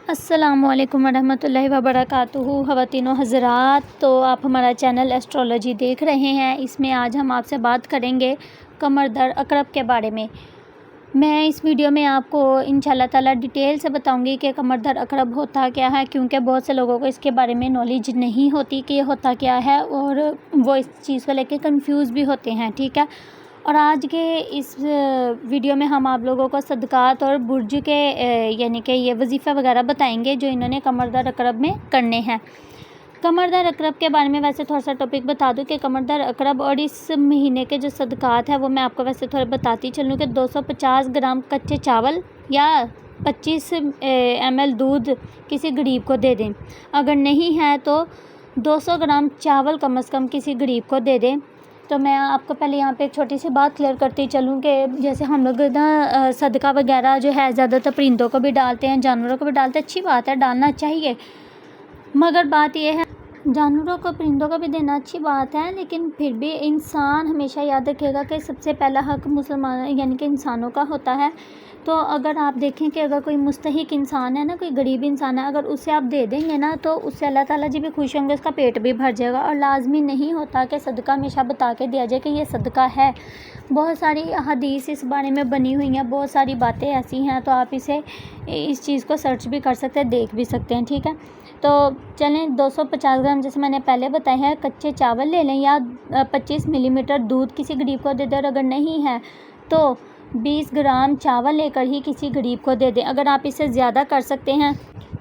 अस्सलामुअलैकुम वरहमतुल्लाहि वबरकातुहू ख़वातीनो हज़रात। तो आप हमारा चैनल एस्ट्रोलॉजी देख रहे हैं। इसमें आज हम आपसे बात करेंगे कमर दर्द अकरब के बारे में। मैं इस वीडियो में आपको इंशाल्लाह ताला डिटेल से बताऊंगी कि कमर दर्द अकरब होता क्या है, क्योंकि बहुत से लोगों को इसके बारे में नॉलेज नहीं होती कि ये होता क्या है और वो इस चीज़ को लेकर कंफ्यूज भी होते हैं। ठीक है, और आज के इस वीडियो में हम आप लोगों को सदक़ात और बुर्ज के यानी कि ये वजीफ़ा वगैरह बताएंगे जो इन्होंने कमर दर्द अकरब में करने हैं। कमर दर्द अकरब के बारे में वैसे थोड़ा सा टॉपिक बता दूं कि कमर दर्द अकरब और इस महीने के जो सदक़ात है वो मैं आपको वैसे थोड़ा बताती चलूँ कि 250 ग्राम कच्चे चावल या 25 ml दूध किसी गरीब को दे दें। अगर नहीं है तो 200 ग्राम चावल कम से कम किसी गरीब को दे दें। तो मैं आपको पहले यहाँ पे एक छोटी सी बात क्लियर करती चलूँ कि जैसे हम लोग ना सदका वगैरह जो है ज़्यादातर परिंदों को भी डालते हैं, जानवरों को भी डालते हैं। अच्छी बात है, डालना चाहिए, मगर बात यह है जानवरों को परिंदों को भी देना अच्छी बात है, लेकिन फिर भी इंसान हमेशा याद रखेगा कि सबसे पहला हक़ मुसलमान यानी कि इंसानों का होता है। तो अगर आप देखें कि अगर कोई मुस्तहिक इंसान है ना, कोई गरीब इंसान है, अगर उसे आप दे देंगे ना तो उससे अल्लाह ताला जी भी खुश होंगे, उसका पेट भी भर जाएगा। और लाजमी नहीं होता कि सदका हमेशा बता के दिया जाए कि ये सदका है। बहुत सारी हदीस इस बारे में बनी हुई हैं, बहुत सारी बातें ऐसी हैं, तो आप इस चीज़ को सर्च भी कर सकते हैं, देख भी सकते हैं। ठीक है, तो चलें 250 ग्राम जैसे मैंने पहले बताया है कच्चे चावल ले लें या 25 मिलीमीटर दूध किसी गरीब को दे दें। और अगर नहीं है तो 20 ग्राम चावल लेकर ही किसी गरीब को दे दें। अगर आप इससे ज़्यादा कर सकते हैं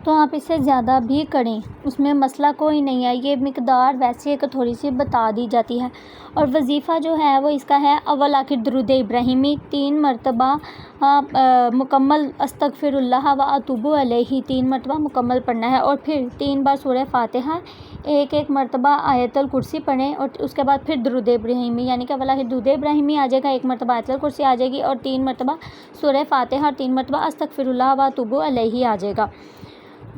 तो आप इससे ज़्यादा भी करें, उसमें मसला कोई नहीं है। ये मिकदार वैसे एक थोड़ी सी बता दी जाती है। और वजीफ़ा जो है वो इसका है अव्वल आखिर दुरूद इब्राहिमी 3 मरतबा मुकम्मल अस्तगफिरुल्लाह व अतूबु अलैहि 3 मरतबा मुकम्मल पढ़ना है। और फिर 3 बार सूरह फातिहा, एक मरतबा आयतल कुर्सी पढ़ें और उसके बाद फिर दुरूद इब्राहिमी यानी कि अव्वल आखिर दुरूद इब्राहिमी आ जाएगा, 1 मरतबा आयतल कुर्सी आ जाएगी और 3 मरतबा सूरह फातिहा और 3 मरतबा अस्तगफिरुल्लाह व अतूबु अलैहि आ जाएगा।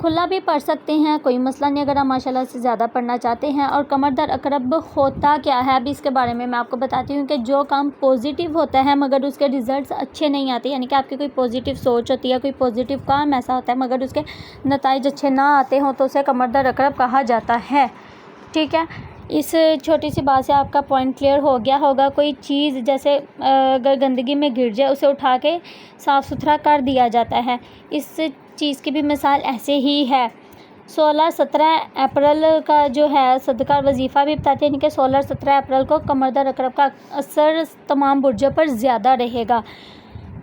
खुला भी पढ़ सकते हैं, कोई मसला नहीं अगर आप माशाल्लाह से ज़्यादा पढ़ना चाहते हैं। और कमर दर्द अकरब होता क्या है अभी इसके बारे में मैं आपको बताती हूँ कि जो काम पॉजिटिव होता है मगर उसके रिज़ल्ट्स अच्छे नहीं आते, यानी कि आपकी कोई पॉजिटिव सोच होती है, कोई पॉजिटिव काम ऐसा होता है मगर उसके नताइज अच्छे ना आते हों तो उसे कमर दर्द अकरब कहा जाता है। ठीक है, इस छोटी सी बात से आपका पॉइंट क्लियर हो गया होगा। कोई चीज़ जैसे अगर गंदगी में गिर जाए उसे उठा के साफ़ सुथरा कर दिया जाता है, इस चीज़ की भी मिसाल ऐसे ही है। 16-17 अप्रैल का जो है सदका वजीफ़ा भी बताते हैं कि 16-17 अप्रैल को कमर दर्द अकरब का असर तमाम बुर्जों पर ज़्यादा रहेगा।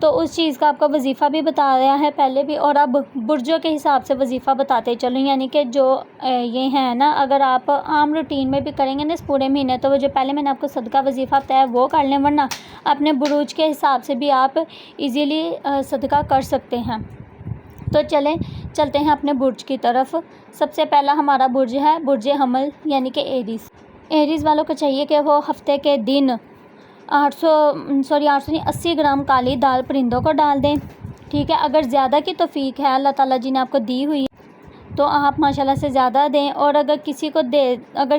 तो उस चीज़ का आपका वजीफ़ा भी बताया है पहले भी, और अब बुर्जों के हिसाब से वजीफ़ा बताते चलो। यानी कि जो ये हैं ना, अगर आप आम रूटीन में भी करेंगे ना इस पूरे महीने तो वो जो पहले मैंने आपको सदका वजीफ़ा बताया वो कर लें, वरना अपने बुरूज के हिसाब से भी आप इजीली सदका कर सकते हैं। तो चलते हैं अपने बुर्ज की तरफ। सबसे पहला हमारा बुर्ज है बुर्ज हमल यानी कि एरीज़ वालों को चाहिए कि वो हफ्ते के दिन 80 ग्राम काली दाल परिंदों को डाल दें। ठीक है, अगर ज़्यादा की तौफीक है अल्लाह ताला जी ने आपको दी हुई तो आप माशाल्लाह से ज़्यादा दें। और अगर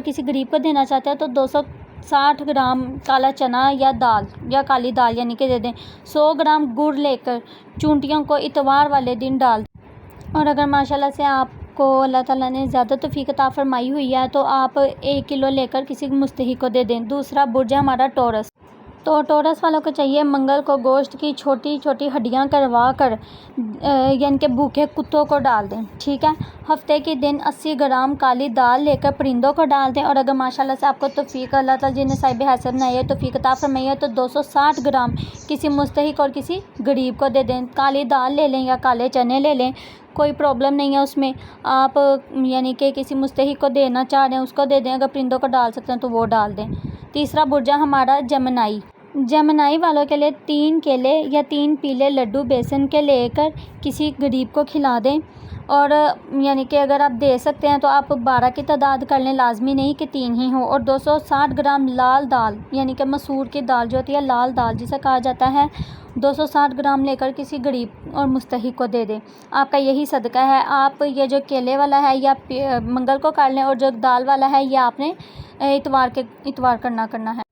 किसी गरीब को देना चाहते हैं तो 260 ग्राम काला चना या दाल या काली दाल यानी कि दे दें। 100 ग्राम गुड़ लेकर चूंटियों को इतवार वाले दिन डाल दें। और अगर माशाल्लाह से आपको अल्लाह ताला ने ज़्यादा तौफीक अता फरमाई हुई है तो आप 1 किलो लेकर किसी मुस्तहिक को दे दें। दूसरा बुर्ज है हमारा टॉरस। तो टॉरस वालों को चाहिए मंगल को गोश्त की छोटी छोटी हड्डियां करवा कर यानी कि भूखे कुत्तों को डाल दें। ठीक है, हफ्ते के दिन 80 ग्राम काली दाल लेकर परिंदों को डाल दें। और अगर माशाल्लाह से आपको तौफीक अल्लाह ताला जी ने साहिब हैसियत बनाई है, तौफीक अता फरमाई है, तो 260 ग्राम किसी मुस्तहिक और किसी गरीब को दे दें। काली दाल ले लें या काले चने ले लें, कोई प्रॉब्लम नहीं है उसमें। आप यानी कि किसी मुस्तहिक को देना चाह रहे हैं उसको दे दें, अगर परिंदों को डाल सकते हैं तो वो डाल दें। तीसरा बुर्जा हमारा जमनाई वालों के लिए 3 केले या 3 पीले लड्डू बेसन के लेकर किसी गरीब को खिला दें। और यानी कि अगर आप दे सकते हैं तो आप 12 की तादाद कर लें, लाजमी नहीं कि 3 ही हो। और 260 ग्राम लाल दाल यानी कि मसूर की दाल जो होती है लाल दाल जिसे कहा जाता है, 260 ग्राम लेकर किसी गरीब और मुस्तहिक को दे दें। आपका यही सदका है। आप ये जो केले वाला है या मंगल को कर लें, और जो दाल वाला है यह आपने इतवार करना है।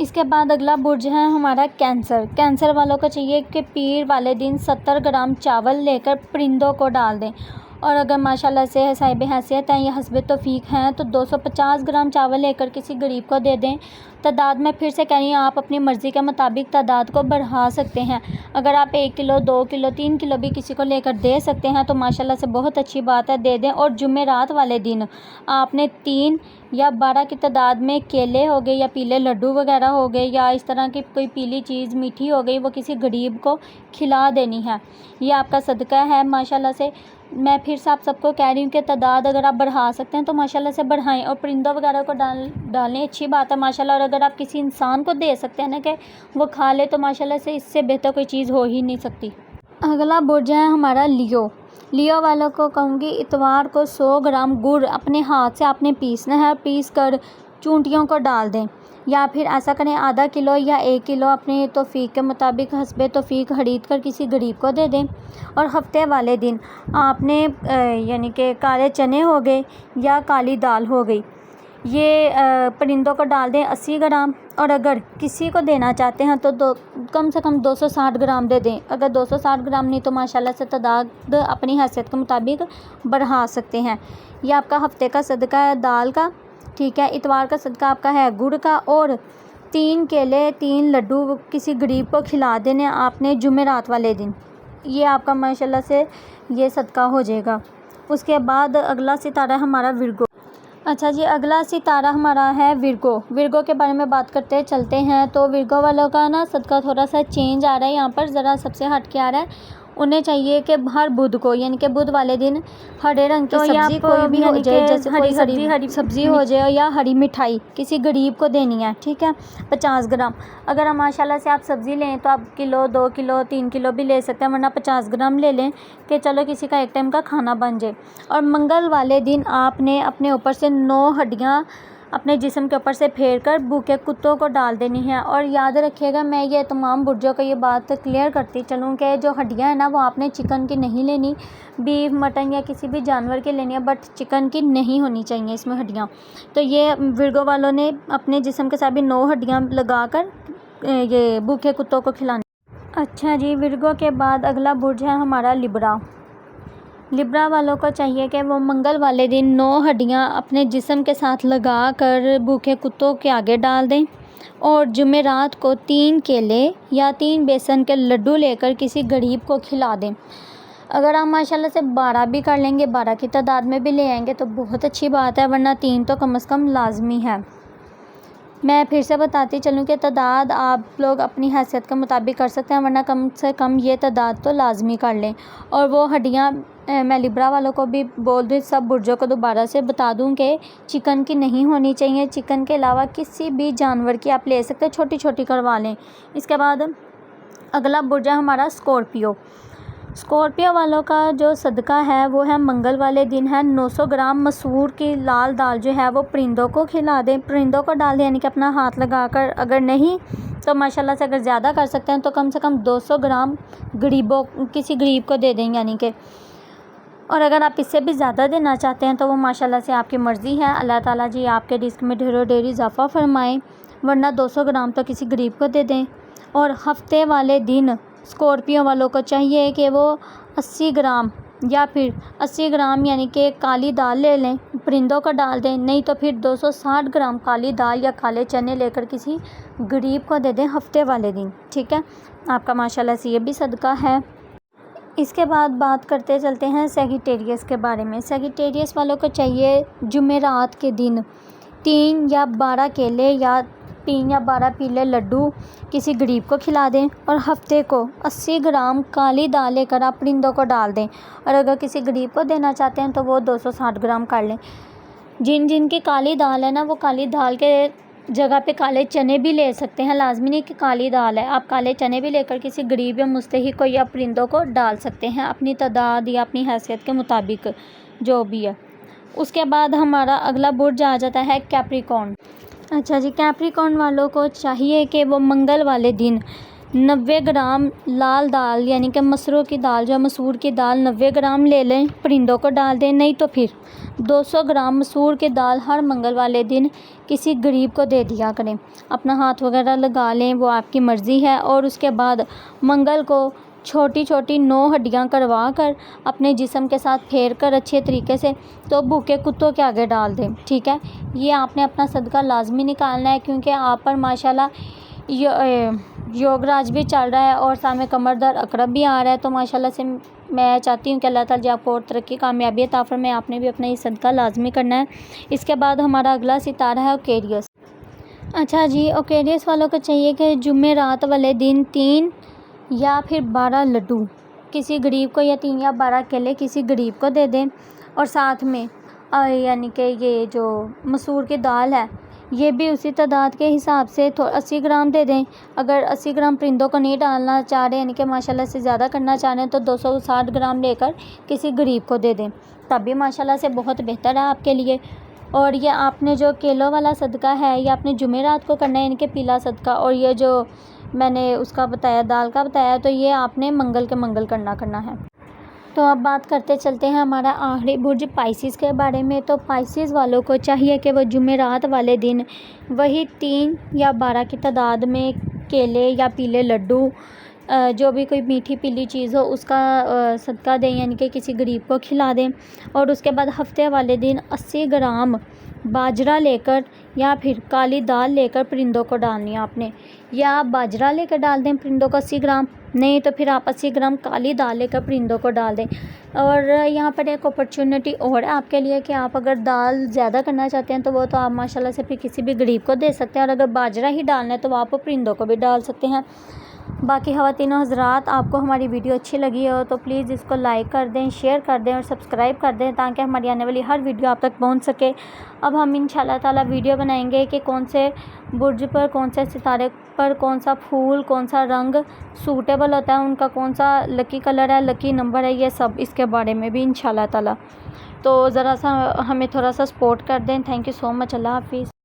इसके बाद अगला बुर्ज है हमारा कैंसर वालों को चाहिए कि पीर वाले दिन 70 ग्राम चावल लेकर परिंदों को डाल दें। और अगर माशाल्लाह से साहिब हैसियत हैं या हस्ब तौफीक हैं तो 250 ग्राम चावल लेकर किसी गरीब को दे दें। तादाद में फिर से कह रही हूँ, आप अपनी मर्ज़ी के मुताबिक तादाद को बढ़ा सकते हैं। अगर आप 1 किलो, 2 किलो, 3 किलो भी किसी को लेकर दे सकते हैं तो माशाल्लाह से बहुत अच्छी बात है, दे दें। और जुमेरात वाले दिन आपने 3 या 12 की तादाद में केले हो गए या पीले लड्डू वगैरह हो गए या इस तरह की कोई पीली चीज़ मीठी हो गई, वो किसी गरीब को खिला देनी है। ये आपका सदका है माशाल्लाह से। मैं फिर से आप सबको कह रही हूँ कि तादाद अगर आप बढ़ा सकते हैं तो माशाल्लाह से बढ़ाएं। और परिंदों वगैरह को डालें, अच्छी बात है माशाल्लाह। और अगर आप किसी इंसान को दे सकते हैं ना कि वो खा ले, तो माशाल्लाह से इससे बेहतर कोई चीज़ हो ही नहीं सकती। अगला बुर्ज है हमारा लियो वालों को कहूँगी, इतवार को 100 ग्राम गुड़ अपने हाथ से आपने पीसना है। पीस कर चूंटियों को डाल दें, या फिर ऐसा करें आधा किलो या 1 किलो अपने तौफीक के मुताबिक हस्बे तौफीक खरीद कर किसी गरीब को दे दें। और हफ्ते वाले दिन आपने यानी कि काले चने हो गए या काली दाल हो गई, ये परिंदों को डाल दें 80 ग्राम। और अगर किसी को देना चाहते हैं तो कम से कम 260 ग्राम दे दें। अगर 260 ग्राम नहीं तो माशाल्लाह से तादाद अपनी हैसियत के मुताबिक बढ़ा सकते हैं। यह आपका हफ्ते का सदका है दाल का, ठीक है। इतवार का सदका आपका है गुड़ का। और 3 केले, 3 लड्डू किसी गरीब को खिला देने आपने जुमेरात वाले दिन। ये आपका माशाल्लाह से ये सदका हो जाएगा। उसके बाद अगला सितारा हमारा विरगो। अच्छा जी, अगला सितारा हमारा है विरगो के बारे में बात करते चलते हैं। तो विरगो वालों का ना सदका थोड़ा सा चेंज आ रहा है, यहाँ पर ज़रा सबसे हट के आ रहा है। उन्हें चाहिए कि हर बुध को यानी कि बुध वाले दिन हरे रंग की सब्ज़ी कोई भी हो जाए, जैसे हरी सब्ज़ी हो जाए या हरी मिठाई किसी गरीब को देनी है, ठीक है। 50 ग्राम। अगर हम माशाल्लाह से आप सब्ज़ी लें तो आप किलो, 2 किलो, 3 किलो भी ले सकते हैं, वरना 50 ग्राम ले लें कि चलो किसी का एक टाइम का खाना बन जाए। और मंगल वाले दिन आपने अपने ऊपर से 9 हड्डियाँ अपने जिस्म के ऊपर से फेर कर भूखे कुत्तों को डाल देनी है। और याद रखिएगा, मैं ये तमाम बुर्जों को ये बात क्लियर करती चलूँ कि जो हड्डियाँ हैं ना वो आपने चिकन की नहीं लेनी, बीफ, मटन या किसी भी जानवर की लेनी है, बट चिकन की नहीं होनी चाहिए इसमें हड्डियाँ। तो ये विरगो वालों ने अपने जिस्म के साथ भी 9 हड्डियाँ लगा कर ये भूखे कुत्तों को खिलानी। अच्छा जी, विरगो के बाद अगला बुर्ज है हमारा लिब्रा वालों को चाहिए कि वो मंगल वाले दिन 9 हड्डियाँ अपने जिस्म के साथ लगा कर भूखे कुत्तों के आगे डाल दें। और जुमेरात को 3 केले या 3 बेसन के लड्डू लेकर किसी गरीब को खिला दें। अगर आप माशाल्लाह से 12 भी कर लेंगे, 12 की तादाद में भी ले आएंगे तो बहुत अच्छी बात है, वरना 3 तो कम से कम लाजमी है। मैं फिर से बताती चलूँ कि तादाद आप लोग अपनी हैसियत के मुताबिक कर सकते हैं, वरना कम से कम ये तादाद तो लाजमी कर लें। और वो हड्डियाँ मैं लिब्रा वालों को भी बोल दूँ, सब बुर्जों को दोबारा से बता दूँ कि चिकन की नहीं होनी चाहिए। चिकन के अलावा किसी भी जानवर की आप ले सकते हैं, छोटी छोटी करवा लें। इसके बाद अगला बुर्ज है हमारा स्कॉर्पियो वालों का जो सदका है वो है मंगल वाले दिन है 900 ग्राम मसूर की लाल दाल जो है वो परिंदों को खिला दें, परिंदों को डाल दें, यानी कि अपना हाथ लगाकर। अगर नहीं तो माशाल्लाह से अगर ज़्यादा कर सकते हैं तो कम से कम 200 ग्राम किसी गरीब को दे दें यानी कि। और अगर आप इससे भी ज़्यादा देना चाहते हैं तो वो माशाल्लाह से आपकी मर्ज़ी है। अल्लाह ताला जी आपके रिस्क में ढेरों ढेर इजाफ़ा फरमाएँ, वरना 200 ग्राम तो किसी गरीब को दे दें। और हफ्ते वाले दिन स्कॉर्पियो वालों को चाहिए कि वो 80 ग्राम या फिर 80 ग्राम यानी कि काली दाल ले लें, परिंदों को डाल दें। नहीं तो फिर 260 ग्राम काली दाल या काले चने लेकर किसी गरीब को दे दें हफ्ते वाले दिन, ठीक है। आपका माशाल्लाह से ये भी सदका है। इसके बाद बात करते चलते हैं सेगिटेरियस के बारे में। सेगिटेरियस वालों को चाहिए जुमेरात के दिन 3 या 12 केले या 3 या 12 पीले लड्डू किसी गरीब को खिला दें। और हफ्ते को 80 ग्राम काली दाल लेकर आप परिंदों को डाल दें। और अगर किसी गरीब को देना चाहते हैं तो वो 260 ग्राम कर लें। जिनकी काली दाल है ना, वो काली दाल के जगह पे काले चने भी ले सकते हैं, लाजमी नहीं कि काली दाल है, आप काले चने भी लेकर किसी गरीब या मुस्तहिक को या परिंदों को डाल सकते हैं अपनी तादाद या अपनी हैसियत के मुताबिक जो भी है। उसके बाद हमारा अगला बुर्ज आ जाता है कैप्रिकॉर्न। अच्छा जी, कैप्रिकॉर्न वालों को चाहिए कि वो मंगल वाले दिन 90 ग्राम लाल दाल यानी कि मसूर की दाल, जो मसूर की दाल 90 ग्राम ले लें, परिंदों को डाल दें। नहीं तो फिर 200 ग्राम मसूर की दाल हर मंगल वाले दिन किसी गरीब को दे दिया करें। अपना हाथ वगैरह लगा लें, वो आपकी मर्ज़ी है। और उसके बाद मंगल को छोटी छोटी 9 हड्डियाँ करवा कर अपने जिस्म के साथ फेर कर अच्छे तरीके से तो भूखे कुत्तों के आगे डाल दें। ठीक है, ये आपने अपना सदका लाजमी निकालना है, क्योंकि आप पर माशाल्लाह योगराज भी चल रहा है और सामने कमर दर्द अकरब भी आ रहा है। तो माशाल्लाह से मैं चाहती हूँ कि अल्लाह ताला आपको और तरक्की कामयाबी अता फरमाए। आपने भी अपना ये सदका लाजमी करना है। इसके बाद हमारा अगला सितारा है ओकेरियस। अच्छा जी, ओकेरियस वालों को चाहिए कि जुम्मे रात वाले दिन 3 या फिर 12 लड्डू किसी गरीब को, या 3 या 12 केले किसी गरीब को दे दें, और साथ में यानी कि ये जो मसूर की दाल है ये भी उसी तादाद के हिसाब से 80 ग्राम दे दें। अगर 80 ग्राम परिंदों को नहीं डालना चाह रहे, यानी कि माशाल्लाह से ज़्यादा करना चाह रहे हैं, तो 260 ग्राम लेकर किसी गरीब को दे दें, तब भी माशाल्लाह से बहुत बेहतर है आपके लिए। और ये आपने जो केलों वाला सदका है ये आपने जुमेरात को करना है, यानी कि पीला सदका, और ये जो मैंने उसका बताया दाल का बताया तो ये आपने मंगल के मंगल करना है। तो अब बात करते चलते हैं हमारा आखिरी बुर्ज पाइसिस के बारे में। तो पाइसिस वालों को चाहिए कि वो जुमेरात वाले दिन वही 3 या 12 की तादाद में केले या पीले लड्डू, जो भी कोई मीठी पीली चीज़ हो उसका सदका दें, यानी कि किसी गरीब को खिला दें। और उसके बाद हफ्ते वाले दिन 80 ग्राम बाजरा लेकर या फिर काली दाल लेकर परिंदों को डालनी है आपने, या आप बाजरा लेकर डाल दें परिंदों को 80 ग्राम, नहीं तो फिर आप 80 ग्राम काली दाल लेकर परिंदों को डाल दें। और यहाँ पर एक अपॉर्चुनिटी और है आपके लिए कि आप अगर दाल ज़्यादा करना चाहते हैं तो वो तो आप माशाल्लाह से फिर किसी भी गरीब को दे सकते हैं, और अगर बाजरा ही डालना है तो आप परिंदों को भी डाल सकते हैं। बाकी ख़वातीनो हज़रात, आपको हमारी वीडियो अच्छी लगी हो तो प्लीज़ इसको लाइक कर दें, शेयर कर दें और सब्सक्राइब कर दें, ताकि हमारी आने वाली हर वीडियो आप तक पहुंच सके। अब हम इंशाल्लाह ताला वीडियो बनाएंगे कि कौन से बुर्ज पर, कौन से सितारे पर, कौन सा फूल, कौन सा रंग सूटेबल होता है, उनका कौन सा लकी कलर है, लकी नंबर है, ये सब इसके बारे में भी इंशाल्लाह ताला। तो ज़रा सा हमें थोड़ा सा सपोर्ट कर दें। Thank you so much. अल्लाह हाफिज़।